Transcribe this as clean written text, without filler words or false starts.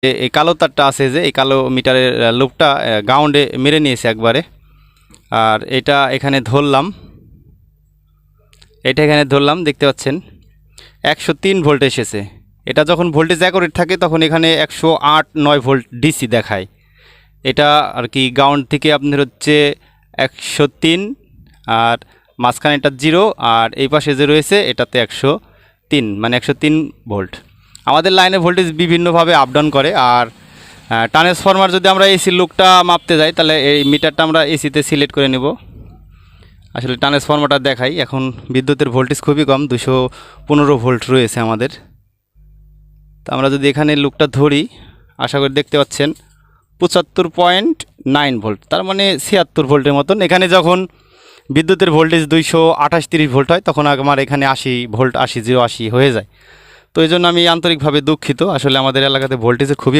এই কালো তারটা আছে যে এই কালো মিটারের লুপটা গ্রাউন্ডে মেরে নিয়েছে একবারে। আর এটা এখানে ধরলাম, দেখতে পাচ্ছেন 103 ভোল্ট এসেছে। এটা যখন ভোল্টেজ অ্যাকুরেট থাকে তখন এখানে 108-9 ভোল্ট ডিসি দেখায়। এটা আর কি গ্রাউন্ড থেকে আপনার হচ্ছে 103, আর মাঝখানেটা 0, আর এই পাশে যে রয়েছে এটাতে 103, মানে 103 ভোল্ট। আমাদের লাইনে ভোল্টেজ বিভিন্নভাবে আপ ডাউন করে। আর ট্রান্সফরমার যদি আমরা এসির লুকটা মাপতে যাই তাহলে এই মিটারটা আমরা এসিতে সিলেক্ট করে নেব। আসলে ট্রান্সফরমারটা দেখাই, এখন বিদ্যুতের ভোল্টেজ খুবই কম, 215 ভোল্ট রয়েছে আমাদের। তো আমরা যদি এখানে লুকটা ধরি, আশা করি দেখতে পাচ্ছেন 75.9 ভোল্ট, তার মানে 76 ভোল্টের মতন। এখানে যখন বিদ্যুতের ভোল্টেজ 228-30 ভোল্ট হয় তখন আমার এখানে 80 ভোল্ট, 80 হয়ে যায়। তো এই জন্য আমি আন্তরিকভাবে দুঃখিত। আসলে আমাদের এলাকাতে ভোল্টেজের খুবই